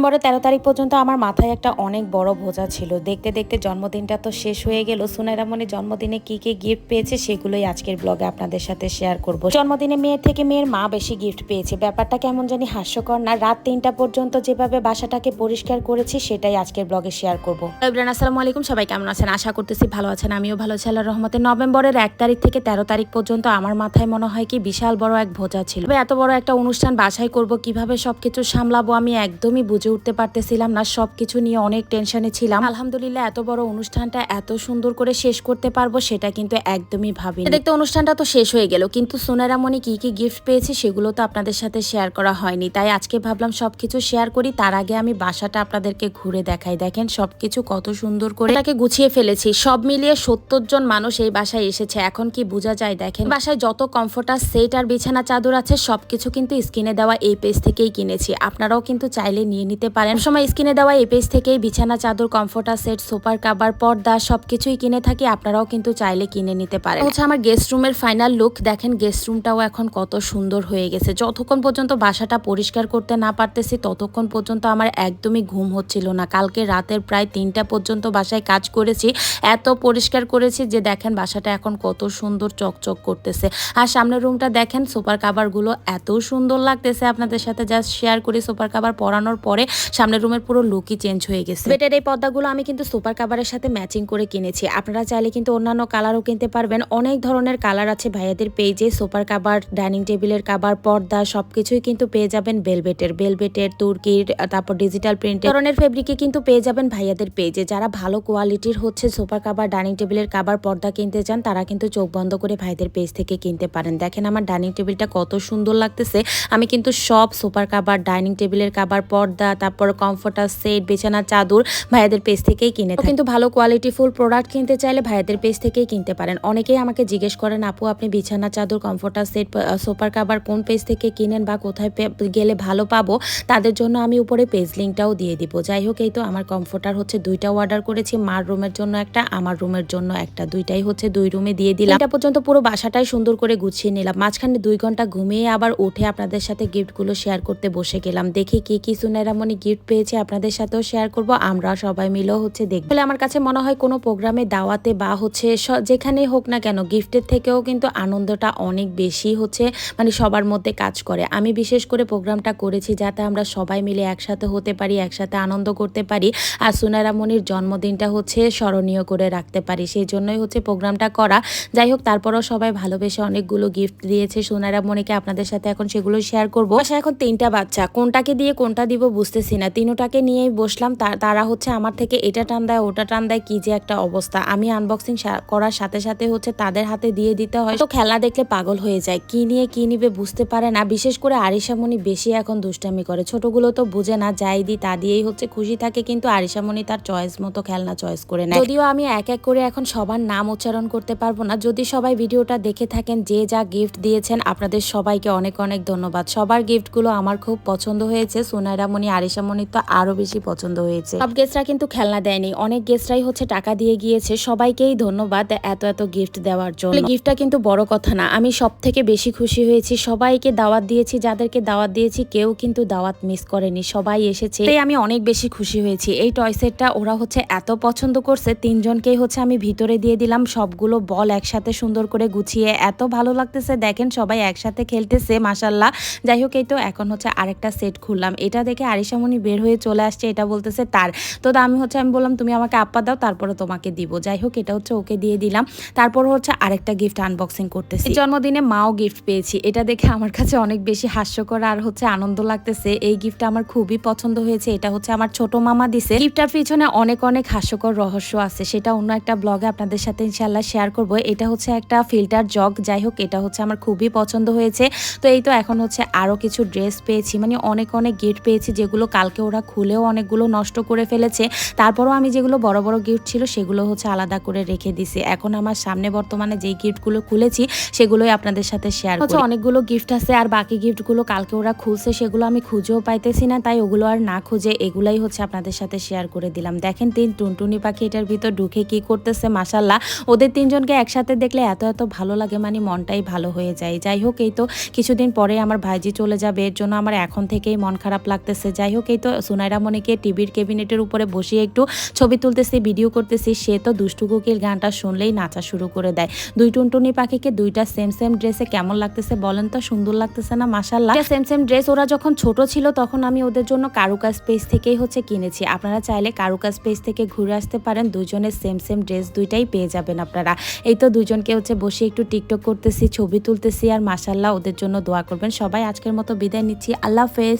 নভেম্বরের 13 তারিখ পর্যন্ত আমার মাথায় একটা অনেক বড় বোঝা ছিল। দেখতে দেখতে জন্মদিনটা তো শেষ হয়ে গেল। সুনাইরা মনির জন্মদিনে কি কি গিফট পেয়েছে সেগুলোই আজকের ব্লগে আপনাদের সাথে শেয়ার করব। জন্মদিনে মেয়ের থেকে মেয়ের মা বেশি গিফট পেয়েছে। ব্যাপারটা কেমন জানি হাস্যকর না? রাত 3টা পর্যন্ত যেভাবে বাসাটাকে পরিষ্কার করেছি সেটাই আজকের ব্লগে শেয়ার করব। এভরিওয়ান আসসালামু আলাইকুম, সবাই কেমন আছেন? আশা করতেছি ভালো আছেন। আমিও ভালো আছি আল্লাহর রহমতে। নভেম্বরের 1 তারিখ থেকে 13 তারিখ পর্যন্ত আমার মাথায় মনে হয় কি বিশাল বড় এক বোঝা ছিল। এত বড় একটা অনুষ্ঠান বাসায় করব, কিভাবে সবকিছু সামলাবো আমি একদমই বুঝে উঠতে পারতেছিলাম না। সবকিছু নিয়ে অনেক টেনশনে ছিলাম। আলহামদুলিল্লাহ এত বড় অনুষ্ঠানটা এত সুন্দর করে শেষ করতে পারবো সেটা কিন্তু একদমই ভাবিনি। দেখতে অনুষ্ঠানটা তো শেষ হয়ে গেল, কিন্তু সুনাইরা মনি কি কি গিফট পেয়েছে সেগুলো তো আপনাদের সাথে শেয়ার করা হয়নি। তাই আজকে ভাবলাম সবকিছু শেয়ার করি। তার আগে আমি বাসাটা আপনাদেরকে ঘুরে দেখাই। দেখেন সবকিছু কত সুন্দর করে এটাকে গুছিয়ে ফেলেছি। সব মিলিয়ে 70 জন মানুষ এই বাসায় এসেছে। এখন কি বোঝা যায়? দেখেন বাসায় যত কমফোর্টার সেট আর বিছানা চাদর আছে সবকিছু কিন্তু স্ক্রিনে দেওয়া এই পেজ থেকেই কিনেছি। আপনারাও কিন্তু চাইলে নিয়ে নিতে পারেন। সময় স্ক্রিনে দেওয়া এই পেজ থেকেই বিছানা চাদর, কমফোর্টার সেট, সোফার কাভার, পর্দা সবকিছুই কিনে থাকি। আপনারাও কিন্তু চাইলে কিনে নিতে পারেন। হচ্ছে আমার গেস্ট রুমের ফাইনাল লুক। দেখেন গেস্ট রুমটাও এখন কত সুন্দর হয়ে গেছে। যতক্ষণ পর্যন্ত বাসাটা পরিষ্কার করতে না পারতেছি ততক্ষণ পর্যন্ত আমার একদমই ঘুম হচ্ছিল না। কালকে রাতের প্রায় 3টা পর্যন্ত বাসায় কাজ করেছি, এত পরিষ্কার করেছি যে দেখেন বাসাটা এখন কত সুন্দর চকচক করতেছে। আর সামনের রুমটা দেখেন, সোফার কাভারগুলো এত সুন্দর লাগতেছে। আপনাদের সাথে জাস্ট শেয়ার করি, সোফার কাভার পরানোর পরে সামনের রুমের পুরো লুকই চেঞ্জ হয়ে গেছে। বেডের এই পর্দাগুলো আমি কিন্তু সোফার কাভারের সাথে ম্যাচিং করে কিনেছি। আপনারা চাইলে কিন্তু অন্যান্য কালারও কিনতে পারবেন। অনেক ধরনের কালার আছে ভাইয়াদের পেজে। সোফার কাভার, ডাইনিং টেবিলের কাভার, পর্দা সবকিছুই কিন্তু পেয়ে যাবেন বেলভেটের, তুর্কির, তারপর ডিজিটাল প্রিন্টের ধরনের ফেব্রিকে কিন্তু পেয়ে যাবেন ভাইয়াদের পেজে। যারা ভালো কোয়ালিটির হচ্ছে সোফার কাভার, ডাইনিং টেবিলের কাভার, পর্দা কিনতে চান তারা কিন্তু চোখ বন্ধ করে ভাইদের পেজ থেকে কিনতে পারেন। দেখেন আমার ডাইনিং টেবিলটা কত সুন্দর লাগতেছে। আমি কিন্তু সব সোফার কাভার, ডাইনিং টেবিলের কাভার, পর্দা, তারপর কমফোর্টার সেট, বিছানা চাদর ভাইয়াদের পেজ থেকেই কিনে থাকি। কিন্তু ভালো কোয়ালিটি ফুল প্রোডাক্ট কিনতে চাইলে ভাইয়াদের পেজ থেকেই কিনতে পারেন। অনেকেই আমাকে জিজ্ঞেস করেন, আপু আপনি বিছানা চাদর, কমফোর্টার সেট, সোফার কাভার কোন পেজ থেকে কিনেন বা কোথায় গেলে ভালো পাবো? তাদের জন্য আমি উপরে পেজ লিঙ্কটাও দিয়ে দিব। যাই হোক, এই তো আমার কমফোর্টার হচ্ছে 2টা অর্ডার করেছি। মার রুমের জন্য একটা, আমার রুমের জন্য একটা, দুইটাই হচ্ছে 2 রুমে দিয়ে দিলাম। এটা পর্যন্ত পুরো বাসাটাই সুন্দর করে গুছিয়ে নিলাম। মাঝখানে 2 ঘন্টা ঘুমিয়ে আবার উঠে আপনাদের সাথে গিফটগুলো শেয়ার করতে বসে গেলাম। দেখি কি কি সুনাইরা মনি গিফট পেয়েছে আপনাদের সাথেও শেয়ার করব। আমরা সবাই মিলেও হচ্ছে দেখব। আমার কাছে মনে হয় কোনো প্রোগ্রামে, দাওয়াতে বা হচ্ছে যেখানেই হোক না কেন গিফটের থেকেও কিন্তু আনন্দটা অনেক বেশি হচ্ছে মানে সবার মধ্যে কাজ করে। আমি বিশেষ করে প্রোগ্রামটা করেছি যাতে আমরা সবাই মিলে একসাথে হতে পারি, একসাথে আনন্দ করতে পারি আর সুনাইরা মনির জন্মদিনটা হচ্ছে স্মরণীয় করে রাখতে পারি। সেই জন্যই হচ্ছে প্রোগ্রামটা করা। যাই হোক, তারপরও সবাই ভালোবেসে অনেকগুলো গিফট দিয়েছে সুনাইরা মনিকে। আপনাদের সাথে এখন সেগুলো শেয়ার করবো। বাসায় এখন 3টা বাচ্চা, কোনটাকে দিয়ে কোনটা দিব বুঝতেছি না। তিনোটাকে নিয়েই বসলাম। তারা হচ্ছে আমার থেকে এটা টান দেয়, ওটা টান দেয়, কি যে একটা অবস্থা। আমি আনবক্সিং করার সাথে সাথে হচ্ছে তাদের হাতে দিয়ে দিতে হয়। তো খেলা দেখলে পাগল হয়ে যায়, কি নিয়ে কি নিবে বুঝতে পারে না। বিশেষ করে আরিশা মনি বেশি এখন দুষ্টামি করে। ছোটগুলো তো বুঝে না, যাই দিই তা দিয়েই হচ্ছে খুশি থাকে, কিন্তু আরিশা মনি তার চয়েস মতো খেলনা চয়েস করে নেয়। যদিও আমি এক এক করে এখন সবার নাম উচ্চারণ করতে পারবো না। যদি সবাই ভিডিওটা দেখে থাকেন, যে যা গিফট দিয়েছেন আপনাদের সবাইকে অনেক অনেক ধন্যবাদ। সবার গিফটগুলো আমার খুব পছন্দ হয়েছে। সুনাইরা মনি, আরিশা মনির তো আরো বেশি পছন্দ হয়েছে। সব গেস্টরা কিন্তু খেলনা দেয়নি, অনেক গেস্টরাই হচ্ছে টাকা দিয়ে গিয়েছে। সবাইকেই ধন্যবাদ এত এত গিফট দেওয়ার জন্য। গিফটটা কিন্তু বড় কথা না, আমি সব থেকে বেশি খুশি হয়েছি সবাইকে দাওয়াত দিয়েছি। যাদেরকে দাওয়াত দিয়েছি কেউ কিন্তু দাওয়াত মিস করেনি, সবাই এসেছে। তাই আমি অনেক বেশি খুশি হয়েছি। এই টয় সেটটা ওরা হচ্ছে এত পছন্দ করছে, 3 জনকেই হচ্ছে আমি ভিতরে দিয়ে দিলাম। সবগুলো বল একসাথে সুন্দর করে গুছিয়ে এত ভালো লাগতেছে। দেখেন সবাই একসাথে খেলতেছে, মাশাল্লাহ। যাই হোক, এই তো এখন হচ্ছে আরেকটা সেট খুললাম। এটা দেখে আরিশা মনি বের হয়ে চলে আসছে, এটা বলতেছে তার। তো আমি বললাম তুমি আমাকে আপ্পা দাও, তারপরে তোমাকে দিব। যাই হোক, এটা হচ্ছে ওকে দিয়ে দিলাম। তারপর হচ্ছে আরেকটা গিফট আনবক্সিং করতেছি। জন্মদিনে মাও গিফট পেয়েছি, এটা দেখে আমার কাছে অনেক বেশি হাস্যকর আর হচ্ছে আনন্দ লাগতেছে। এই গিফটটা আমার খুবই পছন্দ হয়েছে। এটা হচ্ছে আমার ছোট মামা দিছে। গিফটটার পিছনে অনেক অনেক হাস্যকর রহস্য আছে, সেটা অন্য একটা ব্লগে আপনাদের সাথে ইনশাআল্লাহ শেয়ার করব। এটা হচ্ছে একটা ফিল্টার জগ। যাই হোক, এটা হচ্ছে আমার খুবই পছন্দ হয়েছে। তো এই তো এখন হচ্ছে আরো কিছু ড্রেস পেয়েছি, মানে অনেক অনেক গিফট পেয়েছি যেগুলো কালকে ওরা খুলেও অনেকগুলো নষ্ট করে ফেলেছে। তারপরও আমি যেগুলো বড় বড় গিফট ছিল সেগুলো হচ্ছে আলাদা করে রেখে দিছি। এখন আমার সামনে বর্তমানে যেই গিফটগুলো খুলেছি সেগুলোই আপনাদের সাথে শেয়ার করছি। অনেকগুলো গিফট আছে আর বাকি গিফটগুলো কালকে ওরা খুলছে, সেগুলো আমি খুঁজেও পাইতেছি না। তাই ওগুলো আর না খুঁজে এগুলাই হচ্ছে আপনাদের সাথে শেয়ার করে দিলাম। দেখেন 3 টুনটুনি পাখি এটার ভিতর ঢুকে কি করতেছে, মাশাল্লাহ। ওদের 3 জনকে একসাথে দেখলে এত এত ভালো লাগে, মানে মনটাই ভালো হয়ে যায়। যাই হোক, এই তো কিছুদিন পরে আমার ভাইজি চলে যাবে, এর জন্য আমার এখন থেকেই মন খারাপ লাগতেছে। যাই হোক, হোক, এই তো সুনাইরা মনিকে টিভির ক্যাবিনেটের উপরে বসিয়ে একটু ছবি তুলতেছি, ভিডিও করতেছি। সে তো দুষ্টু কোকিল গানটা শুনলেই নাচা শুরু করে দেয়। দুই টুনটুনি পাখিকে দুইটা সেম সেম ড্রেসে কেমন লাগতেছে বলেন তো? সুন্দর লাগতেছে না মাশাআল্লাহ? সেম সেম ড্রেস ওরা যখন ছোট ছিল তখন আমি ওদের জন্য কারুকাজ পেজ থেকেই কিনেছি। আপনারা চাইলে কারুকাজ পেজ থেকে ঘুরে আসতে পারেন, দুজনের সেম সেম ড্রেস দুইটাই পেয়ে যাবেন আপনারা। এই তো দুজনকে বসে একটু টিকটক করতেছি, ছবি তুলতেছি, আর মাশাআল্লাহ ওদের জন্য দোয়া করবেন সবাই। আজকের মতো বিদায় নিচ্ছি, আল্লাহ হাফেজ।